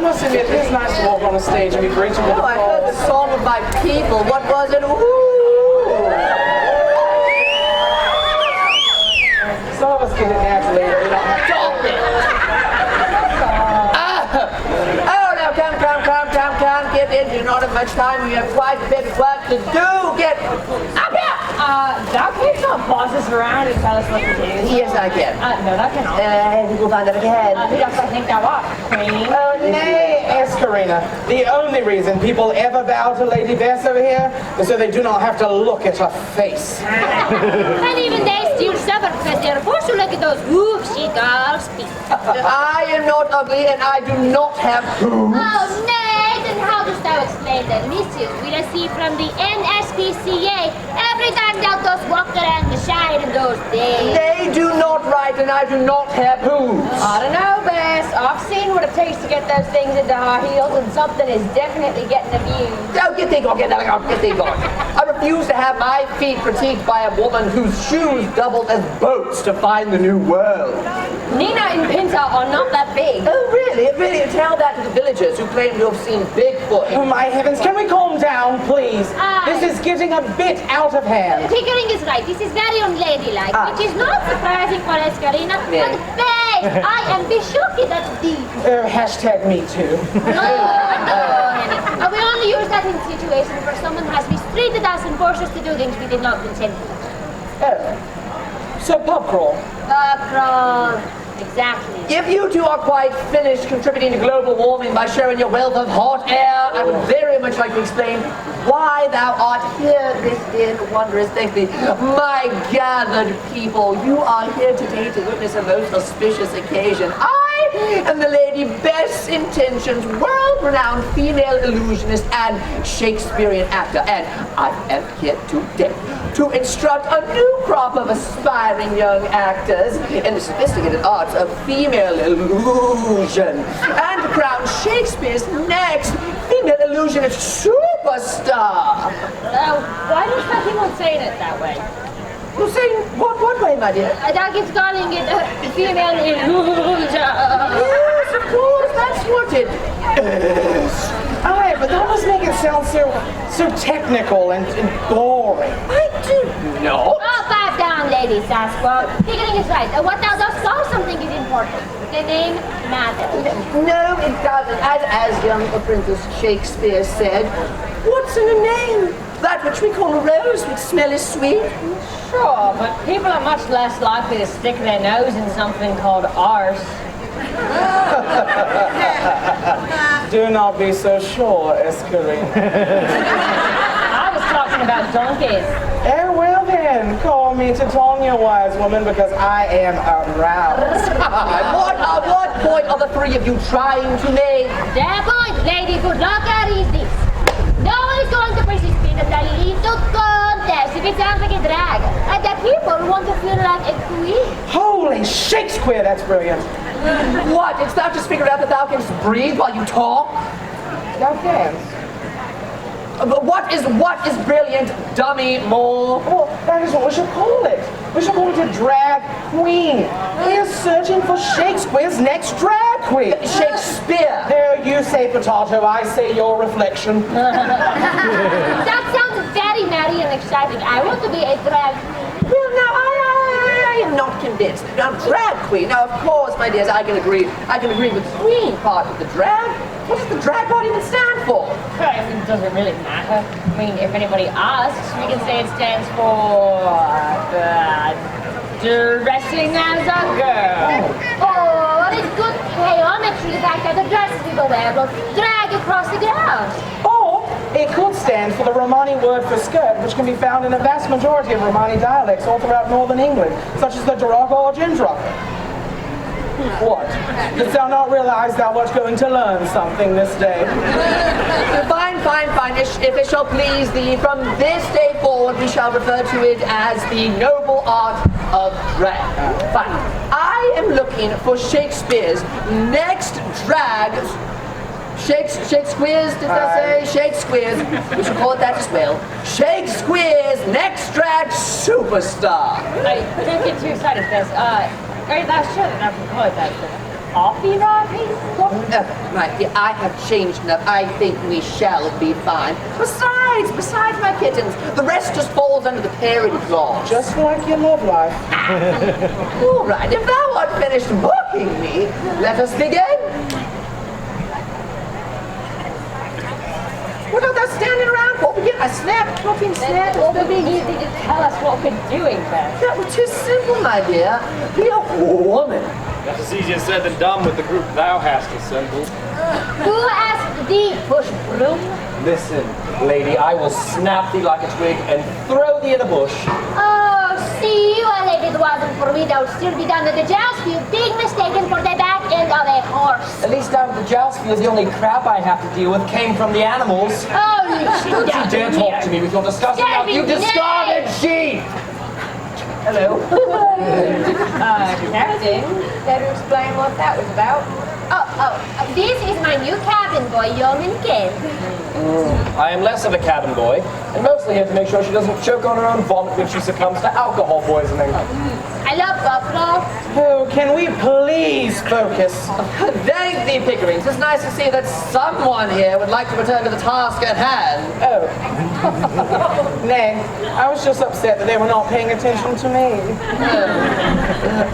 I must admit, it is nice to walk on a stage and be greeted with applause. I heard the song of my people. What was it? Ooh! Some of us get it naturally. Stop it! Oh, now come. Get in. You don't have much time. We have quite a bit of work to do. Get up here! That kid not boss us around and tell us what to do. Yes, I can. No, that cannot. We'll find out again. Who does I think thou art, Queen? Oh, nay, Escarina. The only reason people ever bow to Lady Bess over here is so they do not have to look at her face. And even they still suffer because they're forced to look at those woofsy girls' feet. I am not ugly and I do not have hooves. Oh, nay, then how dost thou explain the missives we receive from the NSPCA every time thou dost walk around the shire in those days? They do not write and I do not have hooves. I don't know, Bess. I've seen what it takes to get those things into high heels, and something is definitely getting abused. Oh, get thee gone. I refuse to have my feet critiqued by a woman whose shoes doubled as boats to find the new world. Nina and Pinta are not that big. Oh, really? Really? Tell that to the villagers who claim to have seen Bigfoot. Oh, my heavens, can we calm down, please? This is getting a bit out of hand. Pickering is right. This is very unladylike, which is not surprising for Escarina, but Bess, I am shocked at thee. Hashtag me too. We only use that in situations where someone has mistreated us and forced us to do things we did not consent to. Oh. So, pub crawl. Exactly. If you two are quite finished contributing to global warming by sharing your wealth of hot air, I would very much like to explain why thou art here this day wondrous day. My gathered people, you are here today to witness a most auspicious occasion. I am the Lady Bess Intentions, world-renowned female illusionist and Shakespearean actor, and I am here today to instruct a new crop of aspiring young actors in the sophisticated arts of female illusion and to crown Shakespeare's next female illusionist superstar. Why does that keep on saying it that way? You're saying what way, my dear? That keeps calling it female illusion. Yes, of course, that's what it is. Aye, but that must make it sound so technical and boring. I do know. Oh, pipe down, Lady Sasquatch. Pickering is right. What thou dost call something is important. The name matters. No, it doesn't. As young Apprentice Shakespeare said, what's in a name? That which we call a rose, which smell is sweet. Sure, but people are much less likely to stick their nose in something called arse. Do not be so sure, Escarina. I was talking about donkeys. Oh, well then, call me Titonia, wise woman, because I am aroused. What point are the three of you trying to make? Their point, Lady Goodlucker, is this. No one is going to participate in the little contest if it sounds like a drag. And the people want to feel like a queen. Holy Shakespeare, that's brilliant. What? It's not just figured out that thou canst breathe while you talk? Now dance. But what is brilliant, dummy mole? Well, that is what we should call it. We should call it a drag queen. We are searching for Shakespeare's next drag queen. Shakespeare. There you say potato, I say your reflection. That sounds very merry and exciting. I want to be a drag queen. Well, now, I am not convinced. Now, drag queen. Now, of course, my dears, I can agree with the queen part of the drag. What does the drag part even stand for? It doesn't really matter. I mean, if anybody asks, we can say it stands for dressing as a girl. Oh, what is good chaometry to the fact that the dresses people wear will drag across the ground. Or it could stand for the Romani word for skirt, which can be found in a vast majority of Romani dialects all throughout northern England, such as the Duraga or Gendrucker. What? Didst thou not realize thou wert going to learn something this day? Fine. If it shall please thee, from this day forward we shall refer to it as the noble art of drag. Fine. I am looking for Shakespeare's next drag. Shakespeare's, did I say? Shakespeare's. We should call it that as well. Shakespeare's next drag superstar. Don't get too excited, Bess. Thou shouldn't have to call it that. coffee rockies? My dear, I have changed enough. I think we shall be fine. Besides my kittens, the rest just falls under the parent clause. Just like your love life. All right, if thou art finished booking me, let us begin. What art thou standing around for? Begin. I snapped, fucking snapped. Well, maybe you need to tell us what we're doing first. That was too simple, my dear. Be a woman. That's easier said than done with the group thou hast assembled. Who asked thee, push broom? Listen, lady, I will snap thee like a twig and throw thee in a bush. Oh, see, well, if it wasn't for me, thou would still be down at the joust field, big mistaken for the back end of a horse. At least down at the joust field, the only crap I have to deal with came from the animals. Oh, Don't you dare talk to me with your disgusting mouth, you discarded sheep! Hello. Captain, better explain what that was about. This is my new cabin boy, Yeoman Kent. I am less of a cabin boy, and mostly here to make sure she doesn't choke on her own vomit when she succumbs to alcohol poisoning. I love buffalo. Oh, can we please focus? Thank thee, Pickerings. It's nice to see that someone here would like to return to the task at hand. Oh. Nay, I was just upset that they were not paying attention to me.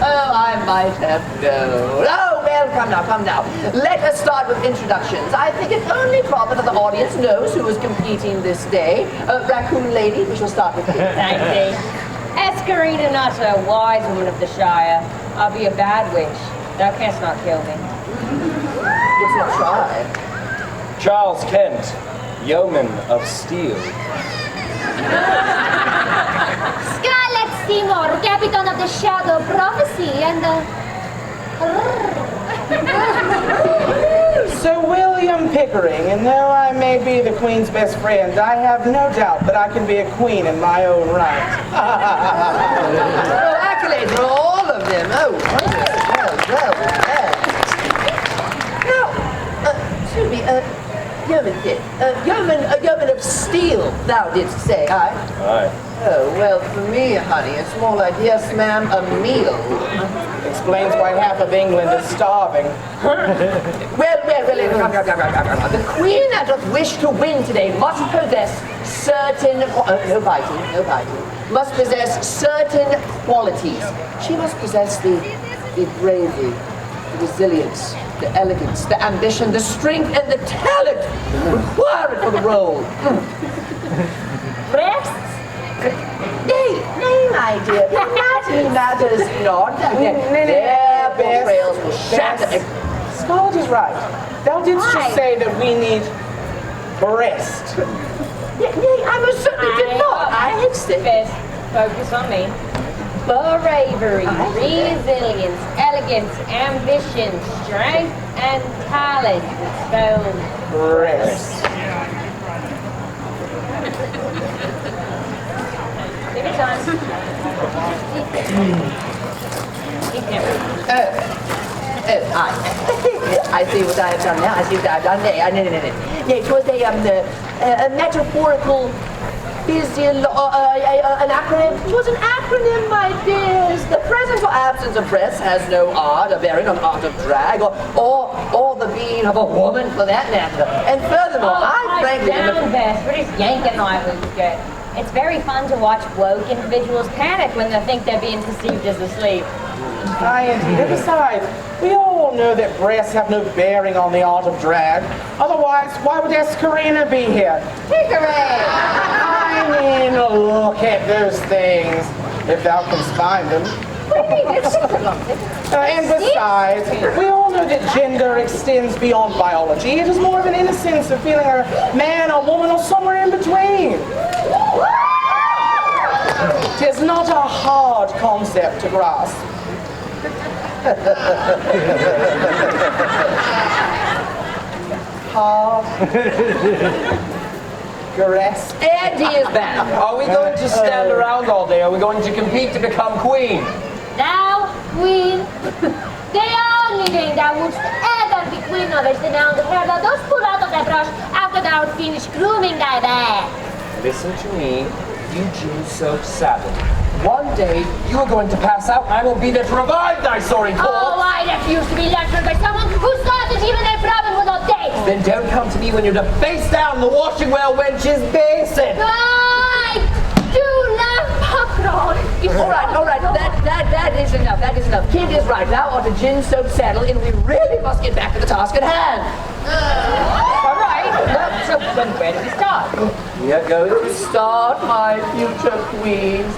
Oh, I might have known. Oh, well, come now. Let us start with introductions. I think it only proper that the audience knows who is competing this day. Raccoon Lady, we shall start with you. Thank thee. As Karina, not a wise woman of the Shire, I'll be a bad witch. Thou canst not kill me. Let's not try. Charles Kent, yeoman of steel. Scarlet Seymour, captain of the Shadow Prophecy, and Sir William Pickering, and though I may be the Queen's best friend, I have no doubt that I can be a queen in my own right. Oh, accolades for all of them. Oh, well. Now, excuse me, yeoman kid. Yeoman of steel, thou didst say, aye? Aye. Oh, well, for me, honey, it's more like, yes, ma'am, a meal. Explains why half of England is starving. Well, come. The queen that doth wish to win today must possess certain, no biting, must possess certain qualities. She must possess the bravery, the resilience, the elegance, the ambition, the strength, and the talent required for the role. Breasts? Nay, my dear, anatomy matters not. Their portrayals will shatter. Scarlett is right. Thou didst just say that we need breast. Nay, I most certainly did not. I have said. Best focus on me. Bravery, resilience, elegance, ambition, strength, and talent. So, Breast. give it time. I see what I have done now. I see what I have done. Nay. It was a metaphorical an acronym. It was an acronym, my dears. The presence or absence of breasts has no art, a bearing on art of drag, or the being of a woman for that matter. And furthermore, I frankly down best. We're just yanking my loose skirt. It's very fun to watch woke individuals panic when they think they're being perceived as asleep. Aye, indeed. And besides, we all know that breasts have no bearing on the art of drag. Otherwise, why would Escarina be here? Hickory! I mean, look at those things, if thou canst find them. And besides, we all know that gender extends beyond biology. It is more of an innocence of feeling a man, a woman, or somewhere in between. It is not a hard concept to grasp. Hard. Grasp. And he is back. Are we going to stand around all day? Are we going to compete to become queen? thou, queen, the only thing that would ever be queen of is the now the hair that does pull out of the brush after thou finish grooming thy hair. Listen to me, Eugene Soap Saddle. One day, you are going to pass out, and I will be there to revive thy soaring corpse. Oh, I refuse to be left husband by someone who's not even a problem with all day. Then don't come to me when you're to face down the washing well wench's basin. I do love mackerel. All right, that is enough, that is enough. Kid is right, thou art a gin-soaked saddle, and we really must get back to the task at hand. All right. So then where do we start? We are going to start, my future queens,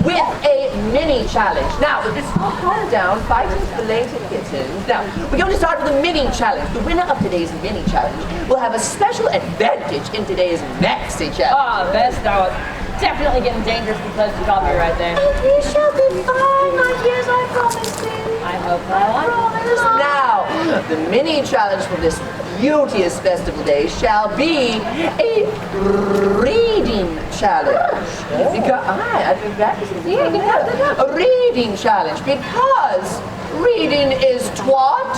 with a mini challenge. Now, this is all calm down, fighting for belated kittens. Now, we're going to start with a mini challenge. The winner of today's mini challenge will have a special advantage in today's Maxi challenge. Ah, best out. Definitely getting dangerous because of copyright there. We shall be fine, my dears, I promise you. I hope not. Now, the mini challenge for this beauteous festival day shall be a reading challenge. Because I've been practicing. A reading challenge because reading is what?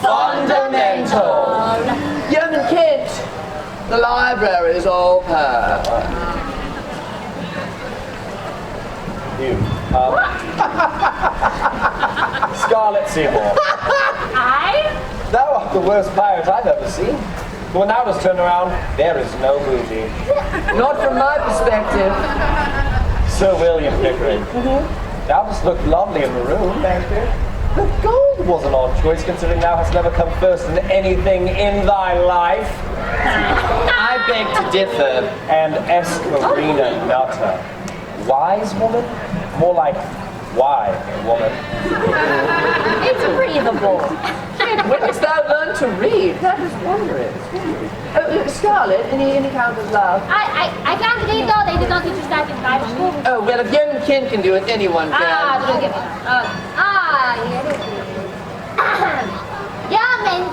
Fundamental. Young Kent, the library is open. You. Scarlet Seymour. Thou art the worst pirate I've ever seen. When thou dost turn around, there is no booty. Not from my perspective. Sir William Pickering. Thou dost look lovely in maroon, Shakespeare. But gold was an odd choice, considering thou hast never come first in anything in thy life. I beg to differ. And Escarina Nutter. Wise woman? More like why woman? It's breathable. When didst thou learn to read? That is wondrous. Scarlet, any count of love? I can't read though, they did not teach us that in private school. Oh, well, if young Ken can do it, anyone can. Don't give me here it is. Young and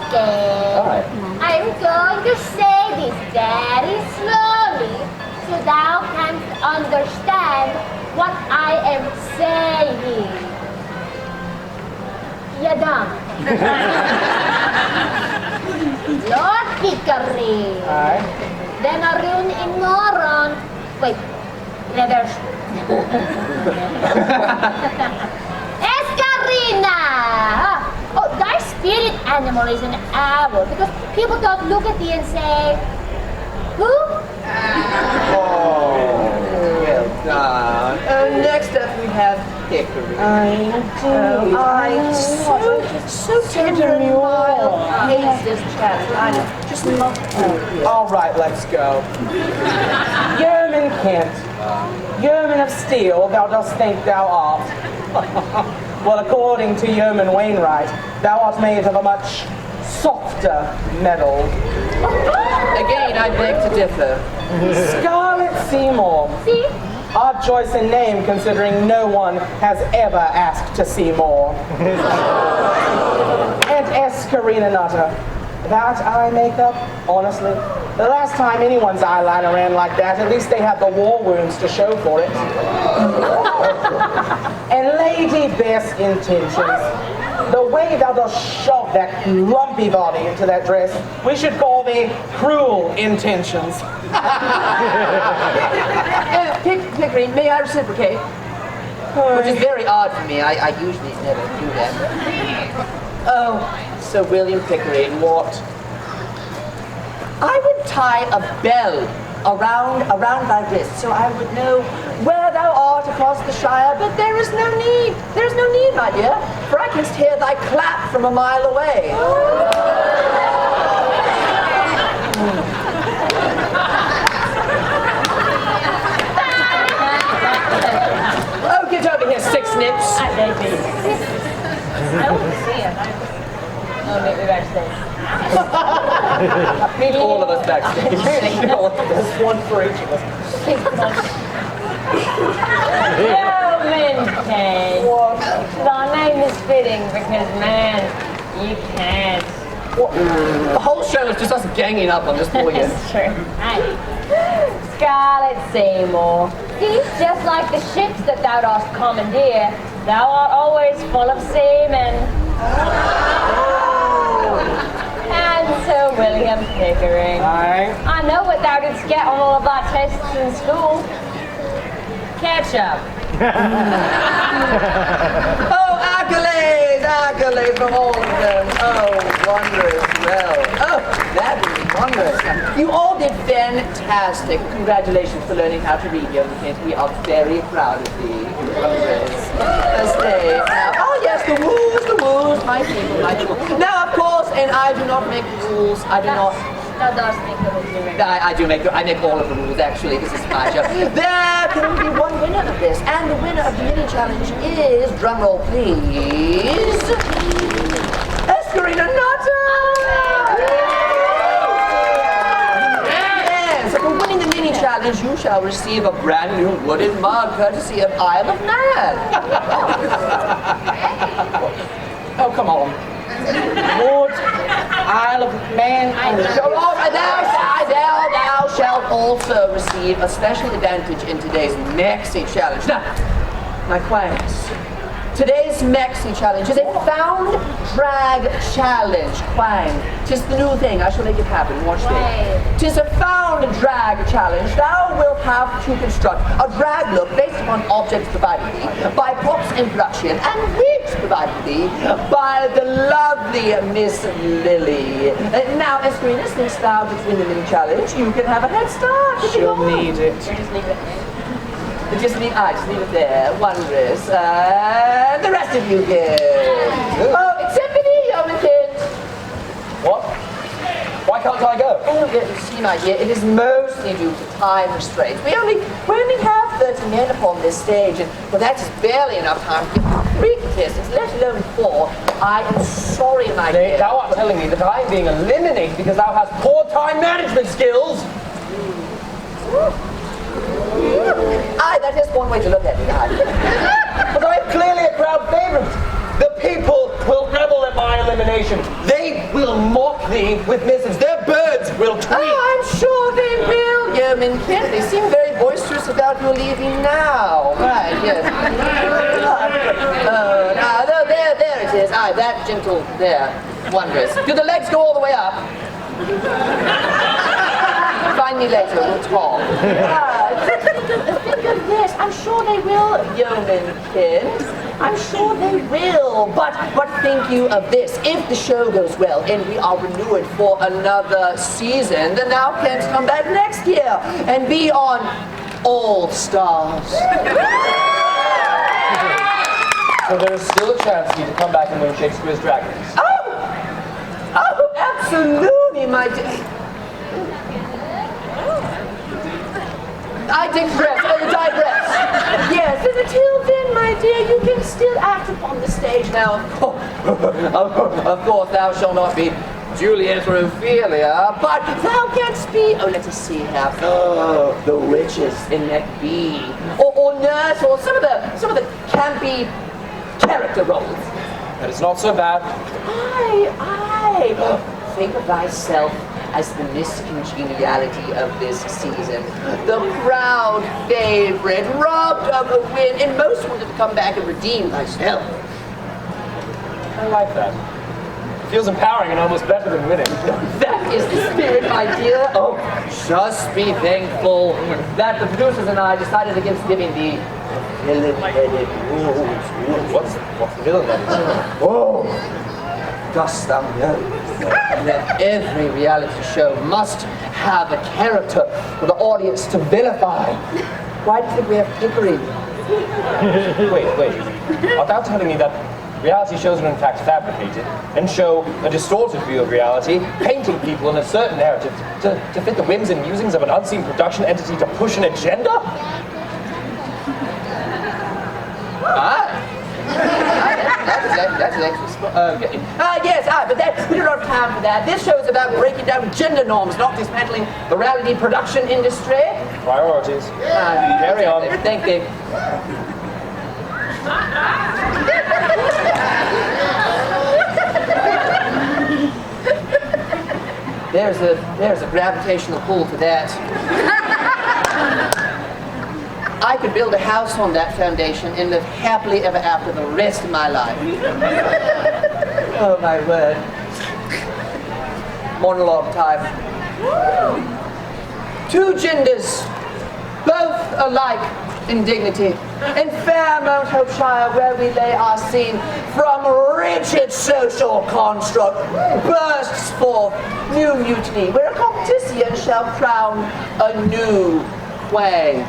Alright. I'm going to say this very slowly so thou canst understand what I am saying. Yadam. Lord Pickering. Aye. Then Arun Ignoron. Wait, reverse. Escarina! Oh, thy spirit animal is an owl because people don't look at thee and say, who? Well done. Next up we have Hickory. So tender and mild. Hates this challenge. I know. Just love it. All right, let's go. Yeoman Kent, yeoman of steel, thou dost think thou art. Well, according to Yeoman Wainwright, thou art made of a much softer metal. Again, I beg to differ. Scarlet Seymour. See? Odd choice in name, considering no one has ever asked to see more. And Escarina Nutter. That eye makeup, honestly, the last time anyone's eyeliner ran like that, at least they had the war wounds to show for it. And Lady Best Intentions. The way thou dost shove that lumpy body into that dress, we should call thee Cruel Intentions. Pickering, may I reciprocate? Which is very odd for me. I usually never do that. Oh, Sir William Pickering, what? I would tie a bell around thy wrist, so I would know where thou art across the Shire, but there is no need. There is no need, my dear, for I canst hear thy clap from a mile away. Oh, get over here, six nips. I want to see it. Oh, maybe backstage. Meet all of us backstage. There's one for each of us. Yeoman Kent. Thy name is fitting because, man, you can't. The whole show is just us ganging up on this poor youth. That's true. Scarlet Seymour. See, just like the ships that thou dost commandeer, thou art always full of seamen. And Sir William Pickering. Aye. I know what thou didst get on all of thy tests in school. Ketchup. Oh, accolades from all of them. wondrous. Well, oh, that was wondrous. You all did fantastic. Congratulations for learning how to read, young kids. We are very proud of you. Wondrous. Stay. Now, oh yes, the rules, my people, my people. Now, of course, and I do not make rules. I do not. That does make the rules. I make all of the rules, actually. This is my show. There can only be one winner of this, and the winner of the mini challenge is, drumroll please, Escarina Nutter! Yes, so for winning the mini challenge, you shall receive a brand new wooden mug courtesy of Isle of Man. Oh, come on. Lord, Isle of Man. Thou shalt also receive a special advantage in today's Maxi challenge. Now, my quains, today's Maxi challenge is a found drag challenge. Quine, 'tis the new thing. I shall make it happen. Watch this. 'Tis a found drag challenge. Thou wilt have to construct a drag look based upon objects provided thee by props in production and wigs provided thee by the lovely Miss Lily. Now, Escarina, since thou didst win the mini challenge, you can have a head start. She'll need it. Just leave it. Just leave it there. Wondrous. The rest of you can. Oh, except for the Yeomankin. What? Why can't I go? Oh, you see, my dear, it is mostly due to time restraints. We only have 30 men upon this stage, and well, that is barely enough time to give 3 contestants, let alone 4. I am sorry, my dear. Thou art telling me that I am being eliminated because thou hast poor time management skills? Aye, that is one way to look at it. But I am clearly a crowd favourite. The people will revel at my elimination. They will mock thee with missives. Their birds will tweet. Oh, I'm sure they will, Yeomankin. They seem very boisterous about your leaving now. Right, yes. There it is. Aye, that gentle there. Wondrous. Do the legs go all the way up? Find me later, we'll talk. Think of this. I'm sure they will, Yeomankin. I'm sure they will. But think you of this. If the show goes well and we are renewed for another season, then thou canst come back next year and be on All Stars. So there is still a chance for you to come back and win Shakespeare's Dragons. Oh, absolutely, my dear. I digress. Yes, and until then, my dear, you can still act upon the stage now. Of course, thou shalt not be Juliet or Ophelia, but thou canst be, oh, let us see here, the witches in Macbeth, or nurse, or some of the campy character roles. That is not so bad. Aye. Think of thyself as the miscongeniality of this season. The crowd favorite, robbed of a win, and most wanted to come back and redeem thyself. I like that. It feels empowering and almost better than winning. That is the spirit, my dear. Oh, just be thankful that the producers and I decided against giving the villain-headed rules. What's the villain-headed? Oh, dost thou know that every reality show must have a character for the audience to vilify? Why do you think we have Pickering? Wait. Art thou telling me that reality shows are in fact fabricated and show a distorted view of reality, painting people in a certain narrative to fit the whims and musings of an unseen production entity to push an agenda? That's an extra okay. Yes, but we don't have time for that. This show is about breaking down gender norms, not dismantling the reality production industry. Priorities. Carry on. Thank you. There's a gravitational pull to that. I could build a house on that foundation and live happily ever after the rest of my life. Oh my word. Monologue time. 2 genders, both alike in dignity. In Faire, Mount Hopeshire, where we lay our scene from red rigid social construct bursts forth new mutiny, where a competition shall crown a new queen.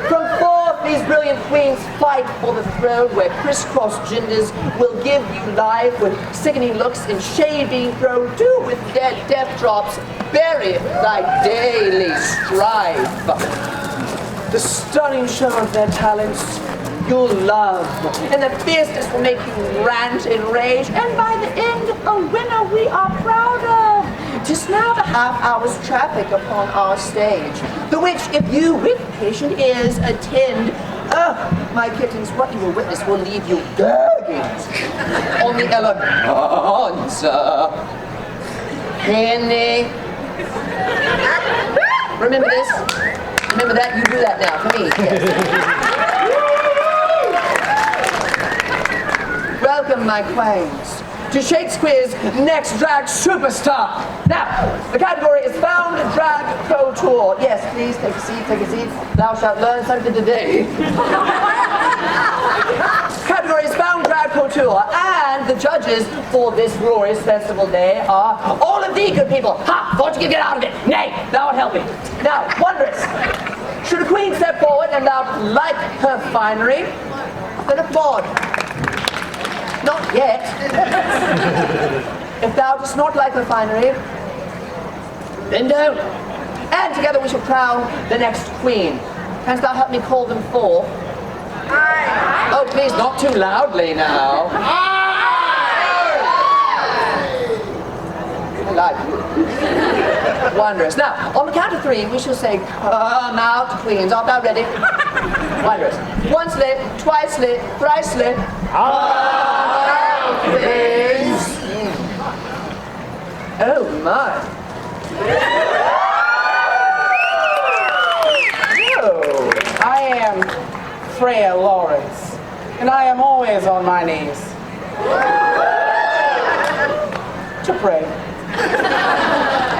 From forth these brilliant queens fight for the throne, where crisscross genders will give you life with sickening looks and shade being thrown, do with dead death drops bury thy daily strife. The stunning show of their talents you'll love, and the fierceness will make you rant and rage, and by the end, a winner we are proud of. 'Tis now the half hour's traffic upon our stage, the which, if you with patient ears attend, my kittens, what you will witness will leave you gagging on the eleganza. Penny. Remember this? Remember that? You do that now for me. Yes. Welcome, my queens, to Shakespeare's next drag superstar. Now, the category is Found Drag Couture. Yes, please take a seat, take a seat. Thou shalt learn something today. Category is Found Drag Couture, and the judges for this glorious festival day are all of thee good people. Ha! Thought you could get out of it. Nay, thou art helping. Now, wondrous. Should a queen step forward and thou like her finery, then applaud. Not yet. If thou dost not like her finery, then don't. And together we shall crown the next queen. Canst thou help me call them forth? Aye. Oh, please, not too loudly now. I like it. Wondrous. Now, on the count of three, we shall say, come out, queens. Art thou ready? Wondrous. Once lit, twice lit, thrice lit. Queens. Oh, my. Oh, I am Freya Lawrence, and I am always on my knees to pray.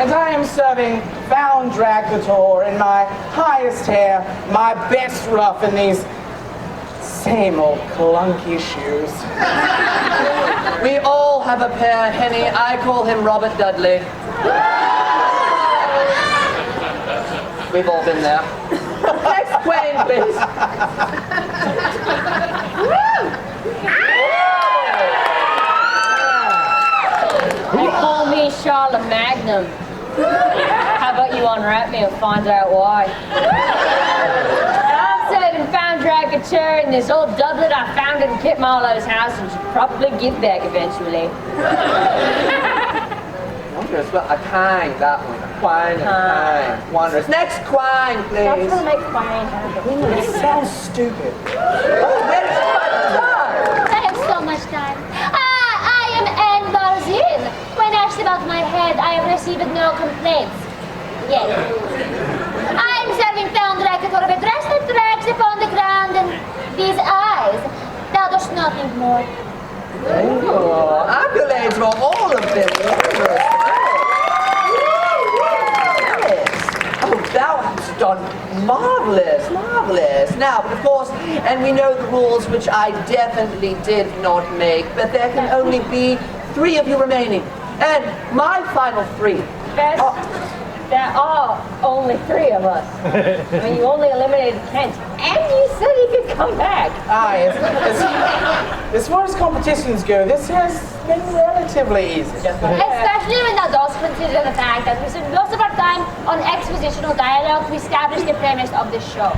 And I am serving Found Drag Couture in my highest hair, my best ruff, and these same old clunky shoes. We all have a pair, Henny. I call him Robert Dudley. We've all been there. Next queen, please. You call me Charlotte Magnum. How about you unwrap me and find out why? I'm serving Found Drag Couture in this old doublet I found in Kit Marlowe's house and should probably give back eventually. Wondrous, well, a kind, that one. A quine and a kind. Wondrous. Next quine, please. That's gonna make fine happen. It sounds stupid. Oh, where is I have so much time. I am Anne Barzin. When asked about my head, I have received no complaints. Yes. I am serving Found Drag Couture with rested drags upon the ground and these eyes. Thou dost not think more. Oh, accolades for all of them. Wondrous. Yes. Oh, thou hast done marvelous, marvelous. Now, but of course, and we know the rules, which I definitely did not make, but there can only be 3 of you remaining. And my final 3. There are only 3 of us. I mean, you only eliminated Kent, and you said he could come back. Aye, as far as competitions go, this has been relatively easy. Especially when thou dost consider the fact that we spend most of our time on expositional dialogue to establish the premise of the show.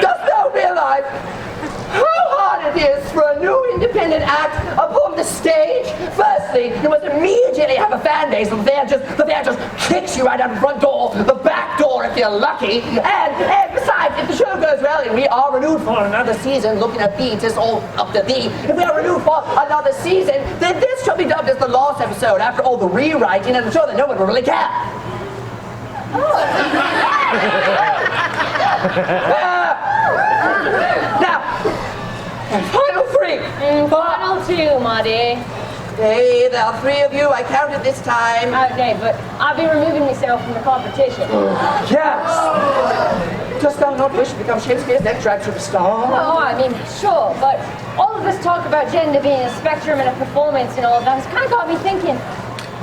Dost thou realize how hard it is for a new independent act upon the stage? Firstly, you must immediately have a fan base. The fan just kicks you right out the front door, the back door if you're lucky. And besides, if the show goes well and we are renewed for another season, looking at beats is all up to thee. If we are renewed for another season, then this shall be dubbed as the last episode after all the rewriting, and I'm sure that no one will really care. Now, final 3. Final 2, my dear. Hey, there are 3 of you. I counted this time. Okay, but I'll be removing myself from the competition. Yes. Dost thou not wish to become Shakespeare's next drag superstar? Oh, I mean, sure, but all of this talk talk about gender being a spectrum and a performance and all of that, it's kind of got me thinking,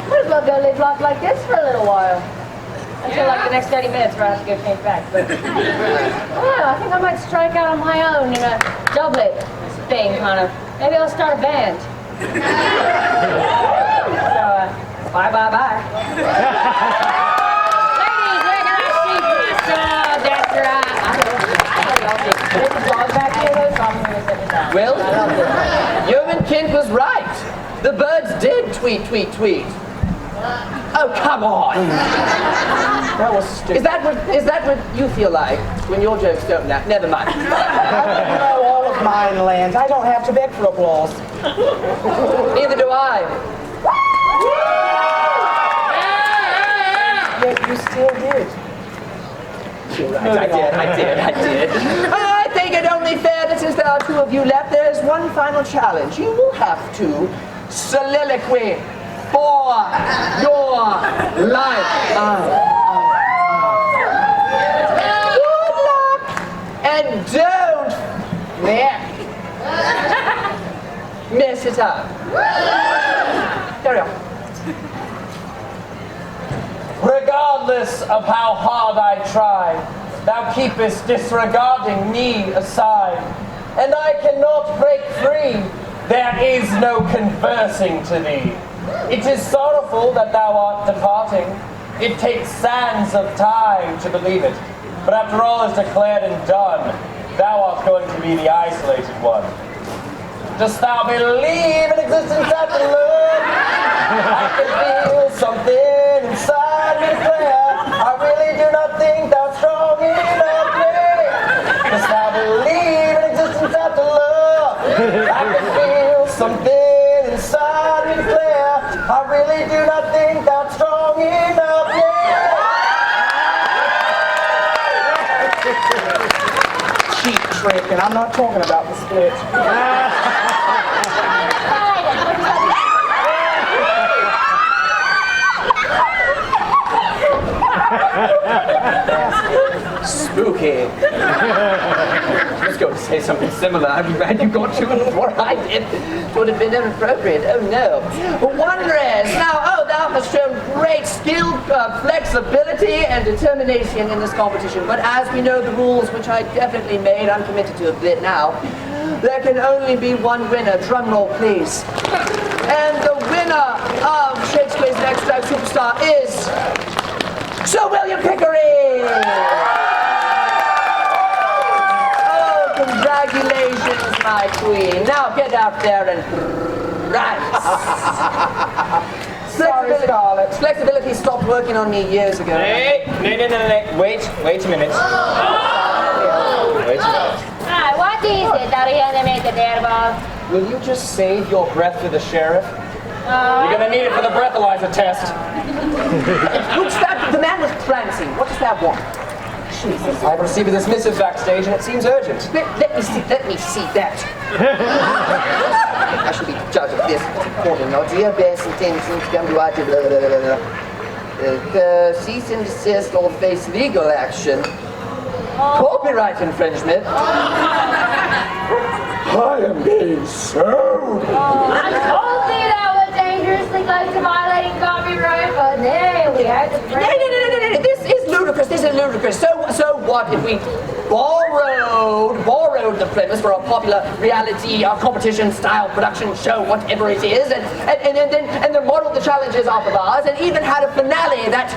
might as well go live life like this for a little while. Until like the next 30 minutes where I have to go change back. But yeah, I think I might strike out on my own in a doublet thing, kind of. Maybe I'll start a band. So, bye. Ladies, we're gonna see myself. That's right. There's a dog back here, though, so I'm gonna set it down. Well, Yeoman Kent was right. The birds did tweet. Oh, come on! That was stupid. Is that what you feel like when your jokes don't land? Never mind. I know all of mine lands. I don't have to beg for applause. Neither do I. Yet you still did. I did. I think it only fair that since there are two of you left, there is one final challenge. You will have to soliloquy for your life. Good luck, and don't mess it up. Carry on. Regardless of how hard I try, thou keepest disregarding me aside, and I cannot break free. There is no conversing to thee. It is sorrowful that thou art departing. It takes sands of time to believe it. But after all is declared and done, thou art going to be the isolated one. Dost thou believe in existence after love? I can feel something inside me declare. I really do not think thou strong enough, babe. Dost thou believe in existence after love? I can feel something inside me declare. I really do not think thou strong enough, Cheap trick, and I'm not talking about the split. Spooky. I was going to say something similar. I'm glad you got to before I did. It would have been inappropriate. Oh no. Wondrous. Now, thou hast shown great skill, flexibility, and determination in this competition. But as we know the rules, which I definitely made, I'm committed to a bit now, there can only be one winner. Drum roll, please. And the winner of Shakespeare's Next Drag Superstar is Sir William Pickering! Oh, congratulations, my queen. Now get out there and rise. Sorry, Scarlett. Flexibility stopped working on me years ago. Hey, no. Wait a minute. What is it, Ariana there, Bob? Will you just save your breath for the sheriff? You're gonna need it for the breathalyzer test. What's that? The man was prancing. What does that want? Jesus, I've received this missive backstage and it seems urgent. Let me see that. I should be judge of this important. Now, dear best intentions come to our cease and desist or face legal action. Copyright infringement. I am being sued. I told you that was dangerously close to violating copyright, but no, we had to break. No. This is ludicrous. So what if we borrowed the premise for a popular reality competition style production show, whatever it is, and then modeled the challenges off of ours, and even had a finale that.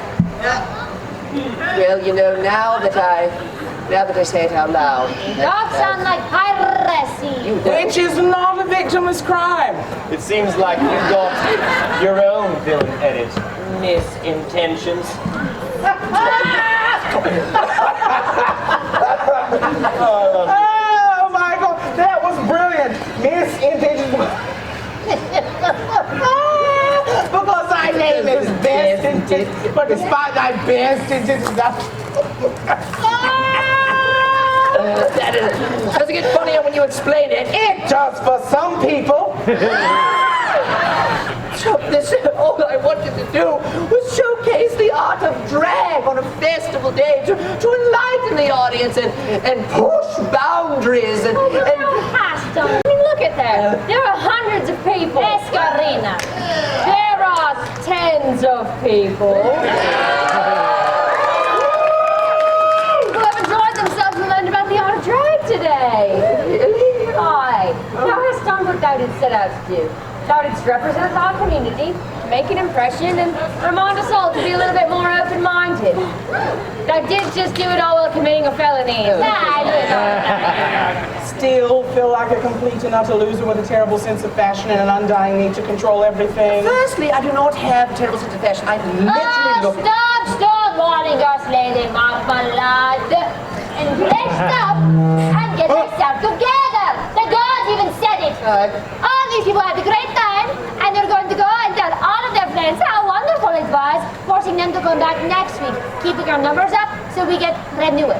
Well, you know, now that I say it out loud. Dogs sound like piracy. Which is not a victimless crime. It seems like you've got your own villain edit. Misintentions. Oh my God, that was brilliant. Misintentions. Because thy name is best intentions, but despite thy best intentions, Does it get funnier when you explain it? it does for some people. All I wanted to do was showcase the art of drag on a festival day to enlighten the audience and push boundaries and Past, I mean, look look at that. There are hundreds of people. Escarina. There are tens of people. Who have enjoyed themselves and learned about the art of drag today. Aye. Now has done what thou didst set out to do. Thou didst represent our community, make an impression, and remind us all to be a little bit more open-minded. Thou didst just do it all while committing a felony. Still feel like a complete and utter loser with a terrible sense of fashion and an undying need to control everything. Firstly, I do not have a terrible sense of fashion. I literally look... Stop warning us, Lady Marmalade. And let's stop and get ourselves together. The gods even said it. All these people had a great time, and they're going to go and tell all of their friends how wonderful it was, forcing them to come back next week, keeping our numbers up so we get renewal.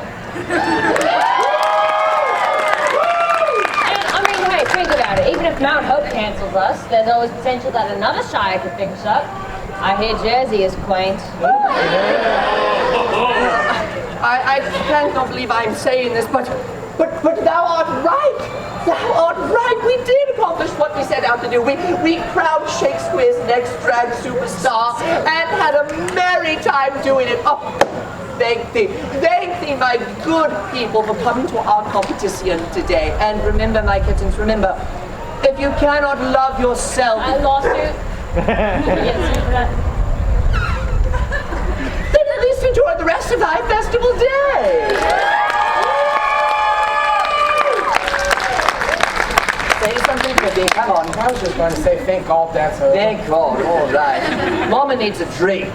I mean, hey, think about it. Even if Mount Hope cancels us, there's always potential that another Shire could pick us up. I hear Jersey is quaint. I cannot believe I'm saying this, but thou art right. Thou art right. We did accomplish what we set out to do. We crowned Shakespeare's next drag superstar and had a merry time doing it. Oh, thank thee, my good people, for coming to our competition today. And remember, my kittens, remember, if you cannot love yourself... I lost you. Then at least enjoy the rest of thy festival day. Say something, Pippi. Come on. I was just going to say thank God that's over. Thank God. All right. Mama needs a drink.